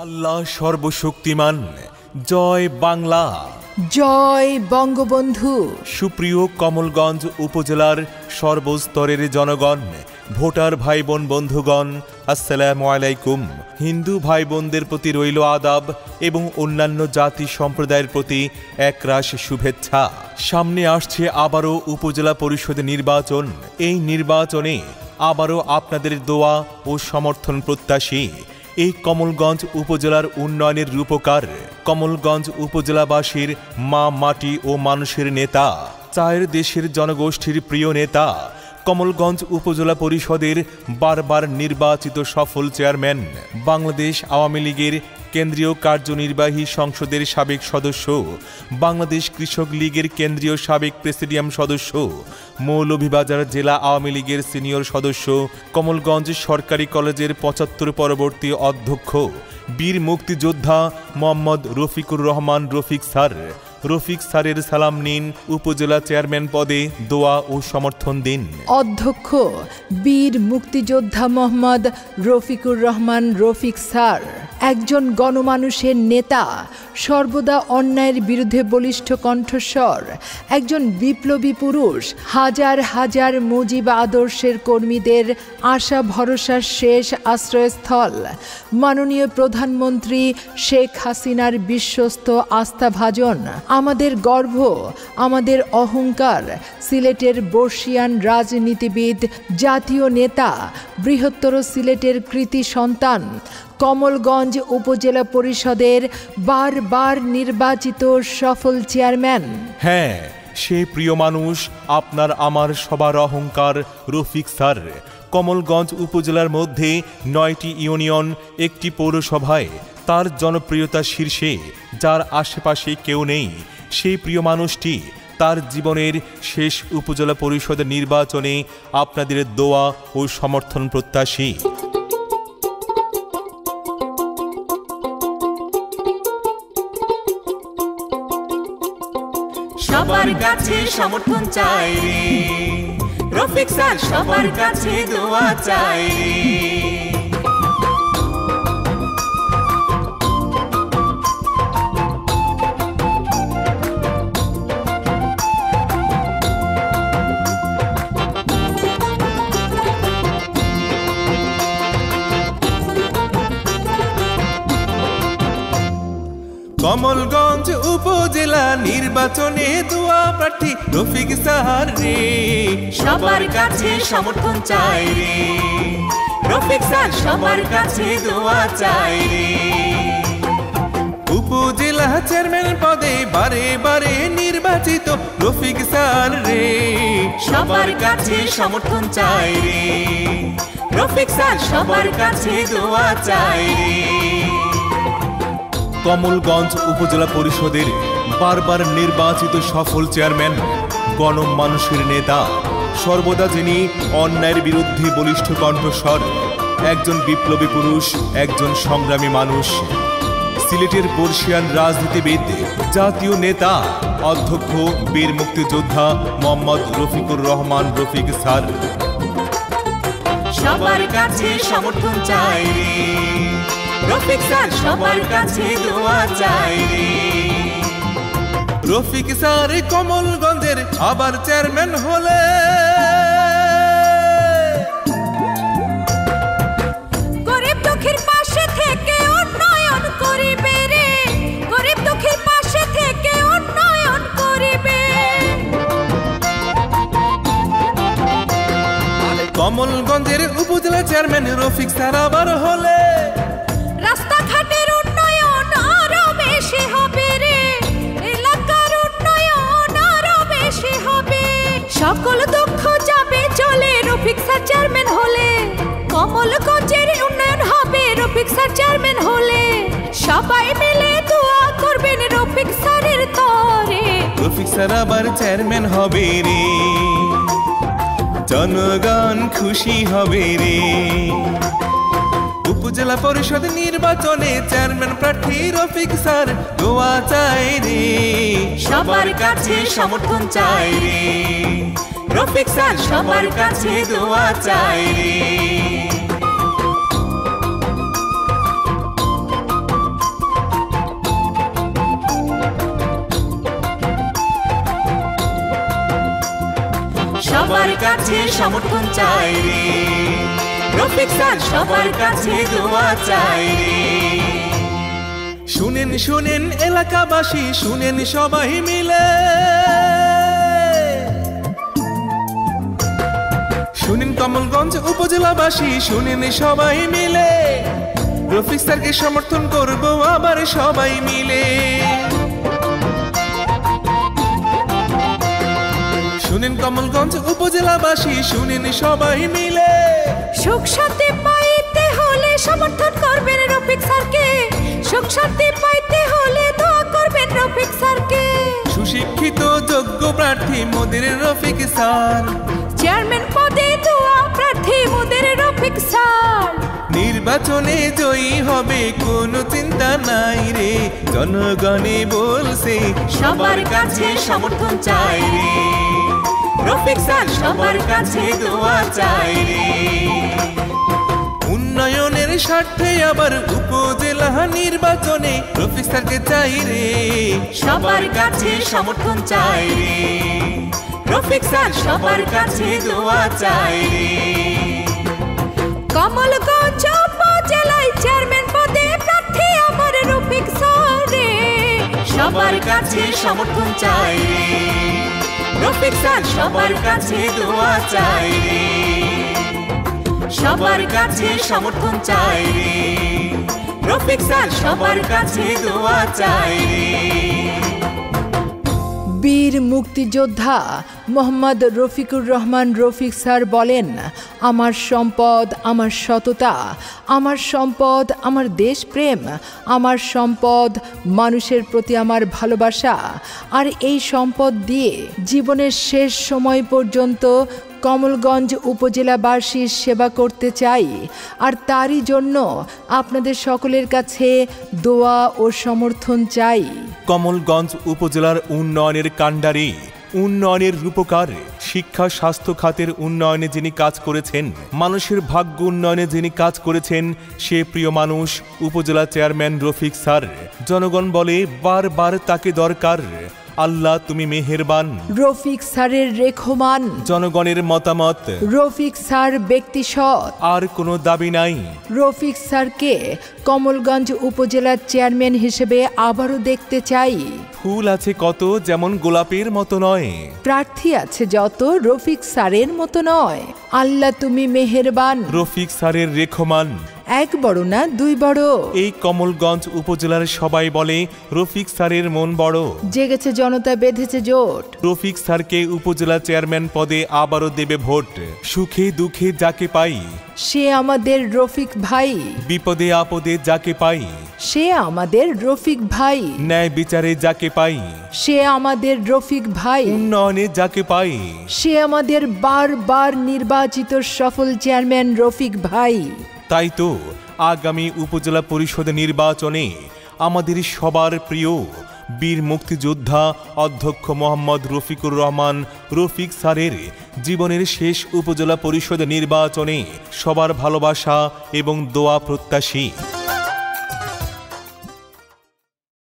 আল্লাহ সর্বশক্তিমান। জয় বাংলা, জয় বঙ্গবন্ধু। সুপ্রিয় কমলগঞ্জ উপজেলার সর্বস্তরের জনগণ, ভোটার ভাই বোন বন্ধুগণ, আসসালামু আলাইকুম। হিন্দু ভাই বোনদের প্রতি রইল আদাব এবং অন্যান্য জাতি সম্প্রদায়ের প্রতি একরাশ শুভেচ্ছা। সামনে আসছে আবারও উপজেলা পরিষদ নির্বাচন। এই নির্বাচনে আবারও আপনাদের দোয়া ও সমর্থন প্রত্যাশী। এই কমলগঞ্জ উপজেলার উন্নয়নের রূপকার, কমলগঞ্জ উপজেলাবাসীর মা মাটি ও মানুষের নেতা, চায়ের দেশের জনগোষ্ঠীর প্রিয় নেতা, কমলগঞ্জ উপজেলা পরিষদের বারবার নির্বাচিত সফল চেয়ারম্যান, বাংলাদেশ আওয়ামী লীগের কেন্দ্রীয় কার্যনির্বাহী সংসদের সাবেক সদস্য, বাংলাদেশ কৃষক লীগের কেন্দ্রীয় সাবেক প্রেসিডিয়াম সদস্য, মৌলভীবাজার জেলা আওয়ামী লীগের সিনিয়র সদস্য, কমলগঞ্জ সরকারি কলেজের ৭৫ পরবর্তী অধ্যক্ষ, বীর মুক্তিযোদ্ধা মোহাম্মদ রফিকুর রহমান রফিক স্যার। রফিক স্যারের সালাম নিন, উপজেলা চেয়ারম্যান পদে দোয়া ও সমর্থন দিন। অধ্যক্ষ বীর মুক্তিযোদ্ধা মোহাম্মদ রফিকুর রহমান রফিক স্যার একজন গণমানুষের নেতা, সর্বদা অন্যায়ের বিরুদ্ধে বলিষ্ঠ কণ্ঠস্বর, একজন বিপ্লবী পুরুষ, হাজার হাজার মুজিব আদর্শের কর্মীদের আশা ভরসার শেষ আশ্রয়স্থল, মাননীয় প্রধানমন্ত্রী শেখ হাসিনার বিশ্বস্ত আস্থাভাজন, আমাদের গর্ব, আমাদের অহংকার, সিলেটের বর্ষিয়ান রাজনীতিবিদ, জাতীয় নেতা, বৃহত্তর সিলেটের কৃতি সন্তান, কমলগঞ্জ উপজেলা পরিষদের বারবার নির্বাচিত সফল চেয়ারম্যান। হ্যাঁ, সে প্রিয় মানুষ, আপনার আমার সবার অহংকার রফিক স্যার। কমলগঞ্জ উপজেলার মধ্যে ৯টি ইউনিয়ন, একটি পৌরসভায় তার জনপ্রিয়তা শীর্ষে, যার আশেপাশে কেউ নেই। সেই প্রিয় মানুষটি তার জীবনের শেষ উপজেলা পরিষদ নির্বাচনে আপনাদের দোয়া ও সমর্থন প্রত্যাশী। সবার কাছে সমর্থন চাই রে রফিক স্যার, সবার কাছে দোয়া চাই রে। কমলগঞ্জ উপজেলা নির্বাচনে দোয়া প্রার্থী রফিক স্যার রে, সবার কাছে সমর্থন চাই রে রফিক স্যার, সবার কাছে দোয়া চাই রে। উপজেলা চেয়ারম্যান পদে বারে বারে নির্বাচিত রফিক স্যার রে, সবার কাছে সমর্থন চাই রে রফিক স্যার, সবার কাছে দোয়া চাই রে। কমলগঞ্জ উপজেলা পরিষদের বারবার নির্বাচিত সফল চেয়ারম্যান, গণমানুষের নেতা, সর্বদা যিনি অন্যায়ের বিরুদ্ধে বলিষ্ঠ কণ্ঠস্বর, একজন বিপ্লবী পুরুষ, একজন সংগ্রামী মানুষ, সিলেটের বর্ষিয়ান রাজনীতিবিদ, জাতীয় নেতা, অধ্যক্ষ বীর মুক্তিযোদ্ধা মোহাম্মদ রফিকুর রহমান রফিক স্যার। সবার কাছে সমর্থন চাই রে রফিক স্যার, সবার কাছে দোয়া চাই রে। রফিক স্যার কমলগঞ্জের আবার চেয়ারম্যান হলে গরিব দুঃখীর পাশে থেকে উন্নয়ন করিবে রে, গরিব দুঃখীর পাশে থেকে উন্নয়ন করিবে। কমলগঞ্জের উপজেলা চেয়ারম্যান রফিক স্যার আবার হলে রাস্তাঘাটের উন্নয়ন আরো বেশি হবে রে, এলাকার উন্নয়ন আরো বেশি হবে। সকল দুঃখ যাবে চলে রফিক স্যার চেয়ারম্যান হলে, কমলগঞ্জের উন্নয়ন হবে রফিক স্যার চেয়ারম্যান হলে। সবাই মিলে দোয়া করবেন রফিক স্যারের তরে, রফিক স্যার আবার চেয়ারম্যান হবে রে, জনগণ খুশি হবে রে। উপজেলা পরিষদ নির্বাচনে চেয়ারম্যান প্রার্থী রফিক স্যার দোয়া চাই রে, সবার কাছে সমর্থন চাই রে রফিক স্যার, সবার কাছে দোয়া চাই রে। কাছে সমর্থন চাই রে, রফিক স্যার সবার কাছে দোয়া চাই রে। শুনেন শুনেন এলাকাবাসী, শুনেন সবাই মিলে, শুনেন কমলগঞ্জ উপজেলাবাসী, শুনেন সবাই মিলে, রফিক স্যারকে সমর্থন করব আবার সবাই মিলে। শুনেন কমলগঞ্জ উপজেলাবাসী, শুনেন সবাই মিলে, সুখ শান্তি পাইতে হলে সমর্থন করবেন রফিক স্যারকে, সুখ শান্তি পাইতে হলে দোয়া করবেন রফিক স্যারকে। সুশিক্ষিত যোগ্য প্রার্থী মোদের রফিক স্যার, চেয়ারম্যান পদে দোয়া প্রার্থী মোদের রফিক স্যার। নির্বাচনে জয়ী হবে কোনো চিন্তা নাই রে, জনগণে বলছে সবার কাছে সমর্থন চাই রে, রফিক স্যার সবার কাছে দোয়া চাই রে। উন্নয়নের স্বার্থে আবার উপজেলা নির্বাচনে রফিক স্যারকে চাই রে, সবার কাছে সমর্থন চাই রে, রফিক স্যার সবার কাছে দোয়া চাই রে। কমলগঞ্জ উপজেলায় চেয়ারম্যান পদে প্রার্থী আমার রফিক স্যার রে, সবার কাছে সমর্থন চাই রে, রফিক স্যার সবার কাছে দোয়া চাই রে, সবার কাছে সমর্থন চাই রে, রফিক স্যার সবার কাছে দোয়া চাই রে। বীর মুক্তিযোদ্ধা মোহাম্মদ রফিকুর রহমান রফিক স্যার বলেন, আমার সম্পদ আমার সততা, আমার সম্পদ আমার দেশপ্রেম, আমার সম্পদ মানুষের প্রতি আমার ভালোবাসা, আর এই সম্পদ দিয়ে জীবনের শেষ সময় পর্যন্ত কমলগঞ্জ উপজেলাবাসীর সেবা করতে চাই, আর তারই জন্য আপনাদের সকলের কাছে দোয়া ও সমর্থন চাই। কমলগঞ্জ উপজেলার উন্নয়নের কাণ্ডারি, উন্নয়নের রূপকার, শিক্ষা স্বাস্থ্য খাতের উন্নয়নে যিনি কাজ করেছেন, মানুষের ভাগ্য উন্নয়নে যিনি কাজ করেছেন, সে প্রিয় মানুষ উপজেলা চেয়ারম্যান রফিক স্যার। জনগণ বলে বারবার তাকে দরকার, আল্লাহ তুমি মেহেরবান। রফিক স্যারের রেখমান, জনগণের মতামত, রফিক স্যার ব্যক্তি সৎ, আর কোনো দাবি নাই। রফিক স্যারকে কমলগঞ্জ উপজেলার চেয়ারম্যান হিসেবে আবারও দেখতে চাই। ফুল আছে কত যেমন গোলাপের মতো নয়, প্রার্থী আছে যত রফিক স্যারের মতো নয়। আল্লাহ তুমি মেহেরবান। রফিক স্যারের রেখমান, এক বড় না দুই বড়। এই কমলগঞ্জ উপজেলার সবাই বলে রফিক স্যারের মন বড়। জেগেছে জনতা, বেঁধেছে জোট। রফিক স্যারকে উপজেলা চেয়ারম্যান পদে আবারও দেবে ভোট। সুখে দুঃখে যাকে পাই সে আমাদের রফিক ভাই, বিপদে আপদে যাকে পাই সে আমাদের রফিক ভাই, ন্যায় বিচারে যাকে পাই সে আমাদের রফিক ভাই, উন্নয়নে যাকে পাই সে আমাদের বারবার নির্বাচিত সফল চেয়ারম্যান রফিক ভাই। তাই তো আগামী উপজেলা পরিষদ নির্বাচনে আমাদের সবার প্রিয় বীর মুক্তিযোদ্ধা অধ্যক্ষ মোহাম্মদ রফিকুর রহমান রফিক স্যারের জীবনের শেষ উপজেলা পরিষদ নির্বাচনে সবার ভালোবাসা এবং দোয়া প্রত্যাশী।